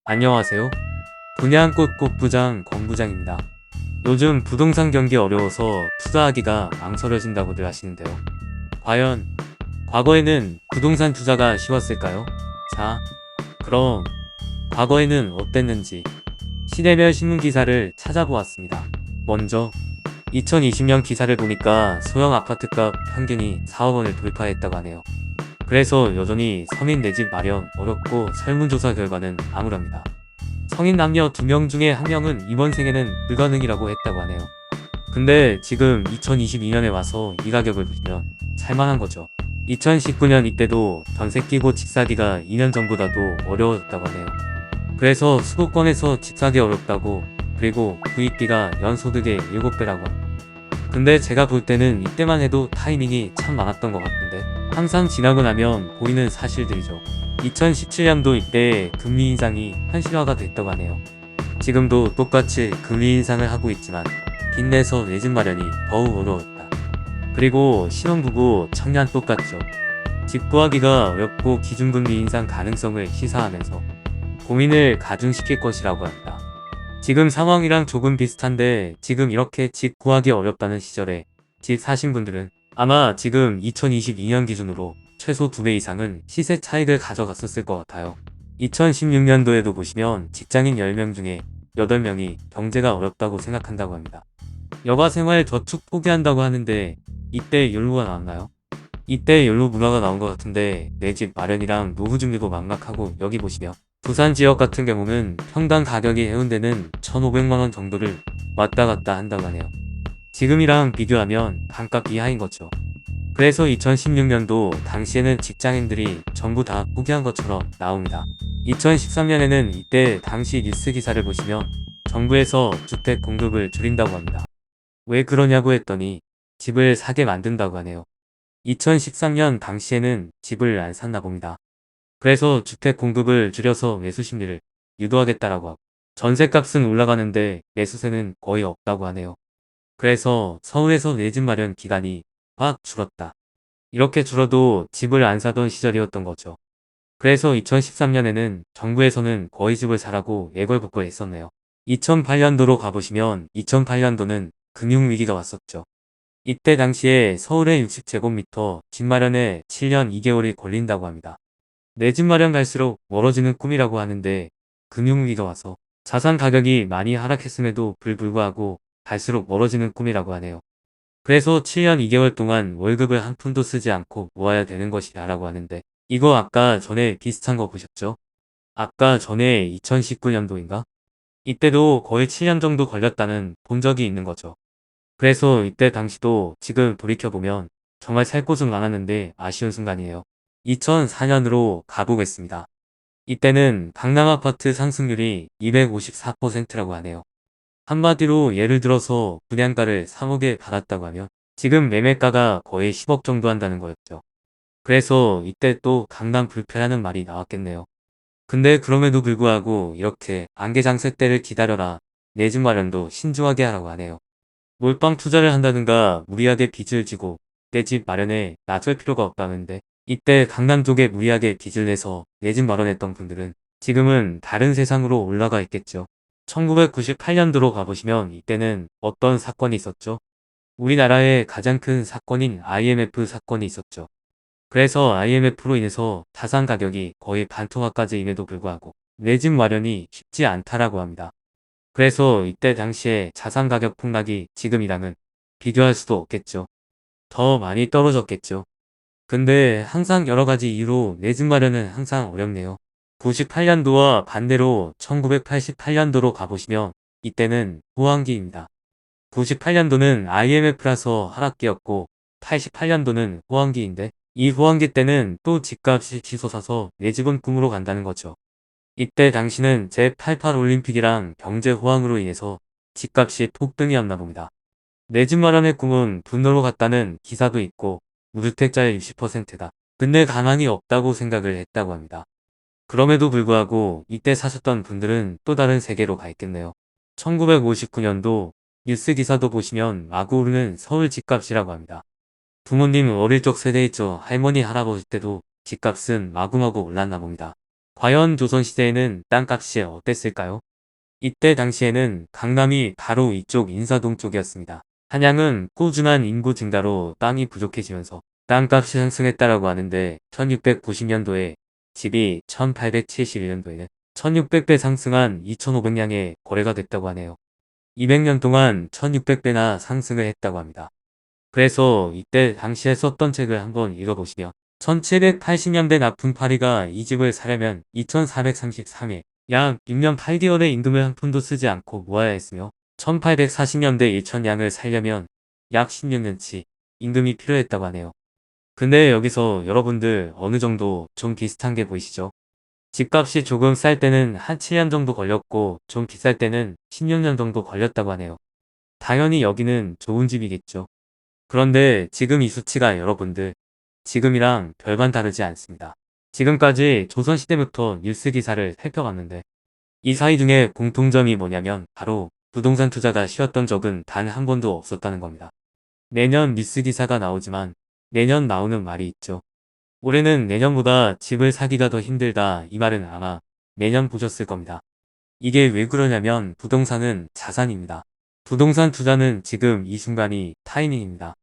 안녕하세요. 분양꽃 꽃부장 권부장입니다. 요즘 부동산 경기 어려워서 투자하기가 망설여진다고들 하시는데요. 과연 과거에는 부동산 투자가 쉬웠을까요? 자, 그럼 과거에는 어땠는지 시대별 신문 기사를 찾아보았습니다. 먼저 2020년 기사를 보니까 소형 아파트값 평균이 4억 원을 돌파했다고 하네요. 그래서 여전히 서민 내 집 마련 어렵고 설문조사 결과는 암울합니다. 성인 남녀 2명 중에 1명은 이번 생에는 불가능이라고 했다고 하네요. 근데 지금 2022년에 와서 이 가격을 보시면 살만한 거죠. 2019년 이때도 전세 끼고 집 사기가 2년 전보다도 어려워졌다고 하네요. 그래서 수도권에서 집 사기 어렵다고, 그리고 구입비가 연소득의 7배라고 합니다. 근데 제가 볼 때는 이때만 해도 타이밍이 참 많았던 것 같은데 항상 지나고 나면 보이는 사실들이죠. 2017년도 이때 금리 인상이 현실화가 됐다고 하네요. 지금도 똑같이 금리 인상을 하고 있지만 빚내서 내 집 마련이 더욱 어려웠다. 그리고 신혼부부 청년 똑같죠. 집 구하기가 어렵고 기준금리 인상 가능성을 시사하면서 고민을 가중시킬 것이라고 한다. 지금 상황이랑 조금 비슷한데 지금 이렇게 집 구하기 어렵다는 시절에 집 사신 분들은 아마 지금 2022년 기준으로 최소 2배 이상은 시세 차익을 가져갔었을 것 같아요. 2016년도에도 보시면 직장인 10명 중에 8명이 경제가 어렵다고 생각한다고 합니다. 여가생활 저축 포기한다고 하는데 이때 연루가 나왔나요? 이때 연루 문화가 나온 것 같은데 내 집 마련이랑 노후 준비도 막막하고 여기 보시면 부산 지역 같은 경우는 평당 가격이 해운대는 1,500만원 정도를 왔다 갔다 한다고 하네요. 지금이랑 비교하면 반값 이하인 거죠. 그래서 2016년도 당시에는 직장인들이 전부 다 포기한 것처럼 나옵니다. 2013년에는 이때 당시 뉴스 기사를 보시면 정부에서 주택 공급을 줄인다고 합니다. 왜 그러냐고 했더니 집을 사게 만든다고 하네요. 2013년 당시에는 집을 안 샀나 봅니다. 그래서 주택 공급을 줄여서 매수 심리를 유도하겠다라고 하고 전세값은 올라가는데 매수세는 거의 없다고 하네요. 그래서 서울에서 내 집 마련 기간이 확 줄었다. 이렇게 줄어도 집을 안 사던 시절이었던 거죠. 그래서 2013년에는 정부에서는 거의 집을 사라고 예걸복걸 했었네요. 2008년도로 가보시면 2008년도는 금융위기가 왔었죠. 이때 당시에 서울의 60제곱미터 집 마련에 7년 2개월이 걸린다고 합니다. 내 집 마련 갈수록 멀어지는 꿈이라고 하는데 금융위기가 와서 자산 가격이 많이 하락했음에도 불구하고 갈수록 멀어지는 꿈이라고 하네요. 그래서 7년 2개월 동안 월급을 한 푼도 쓰지 않고 모아야 되는 것이라 라고 하는데 이거 아까 전에 비슷한 거 보셨죠? 아까 전에 2019년도인가? 이때도 거의 7년 정도 걸렸다는 본 적이 있는 거죠. 그래서 이때 당시도 지금 돌이켜보면 정말 살 곳은 많았는데 아쉬운 순간이에요. 2004년으로 가보겠습니다. 이때는 강남 아파트 상승률이 254%라고 하네요. 한마디로 예를 들어서 분양가를 3억에 받았다고 하면 지금 매매가가 거의 10억 정도 한다는 거였죠. 그래서 이때 또 강남 불패라는 말이 나왔겠네요. 근데 그럼에도 불구하고 이렇게 안개장세 때를 기다려라, 내 집 마련도 신중하게 하라고 하네요. 몰빵 투자를 한다든가 무리하게 빚을 지고 내 집 마련에 나설 필요가 없다는데 이때 강남 쪽에 무리하게 빚을 내서 내 집 마련했던 분들은 지금은 다른 세상으로 올라가 있겠죠. 1998년도로 가보시면 이때는 어떤 사건이 있었죠? 우리나라의 가장 큰 사건인 IMF 사건이 있었죠. 그래서 IMF로 인해서 자산 가격이 거의 반토막까지임에도 불구하고 내 집 마련이 쉽지 않다라고 합니다. 그래서 이때 당시에 자산 가격 폭락이 지금이랑은 비교할 수도 없겠죠. 더 많이 떨어졌겠죠. 근데 항상 여러가지 이유로 내 집 마련은 항상 어렵네요. 98년도와 반대로 1988년도로 가보시면 이때는 호황기입니다. 98년도는 IMF라서 하락기였고 88년도는 호황기인데 이 호황기 때는 또 집값이 치솟아서 내 집은 꿈으로 간다는 거죠. 이때 당시는 제88 올림픽이랑 경제 호황으로 인해서 집값이 폭등이었나 봅니다. 내 집 마련의 꿈은 분노로 갔다는 기사도 있고 무주택자의 60%다. 근데 가망이 없다고 생각을 했다고 합니다. 그럼에도 불구하고 이때 사셨던 분들은 또 다른 세계로 가 있겠네요. 1959년도 뉴스 기사도 보시면 마구 오르는 서울 집값이라고 합니다. 부모님 어릴 적 세대있죠. 할머니 할아버지 때도 집값은 마구마구 올랐나 봅니다. 과연 조선시대에는 땅값이 어땠을까요? 이때 당시에는 강남이 바로 이쪽 인사동 쪽이었습니다. 한양은 꾸준한 인구 증가로 땅이 부족해지면서 땅값이 상승했다라고 하는데 1690년도에 집이 1871년도에는 1600배 상승한 2500량의 거래가 됐다고 하네요. 200년 동안 1600배나 상승을 했다고 합니다. 그래서 이때 당시에 썼던 책을 한번 읽어보시면 1780년대 납품파리가 이 집을 사려면 2433일 약 6년 8개월의 임금을 한 푼도 쓰지 않고 모아야 했으며 1840년대 1000량을 살려면 약 16년치 임금이 필요했다고 하네요. 근데 여기서 여러분들 어느 정도 좀 비슷한 게 보이시죠? 집값이 조금 쌀 때는 한 7년 정도 걸렸고 좀 비쌀 때는 16년 정도 걸렸다고 하네요. 당연히 여기는 좋은 집이겠죠. 그런데 지금 이 수치가 여러분들 지금이랑 별반 다르지 않습니다. 지금까지 조선시대부터 뉴스 기사를 살펴봤는데 이 사이 중에 공통점이 뭐냐면 바로 부동산 투자가 쉬었던 적은 단 한 번도 없었다는 겁니다. 내년 뉴스 기사가 나오지만 내년 나오는 말이 있죠. 올해는 내년보다 집을 사기가 더 힘들다, 이 말은 아마 내년 보셨을 겁니다. 이게 왜 그러냐면 부동산은 자산입니다. 부동산 투자는 지금 이 순간이 타이밍입니다.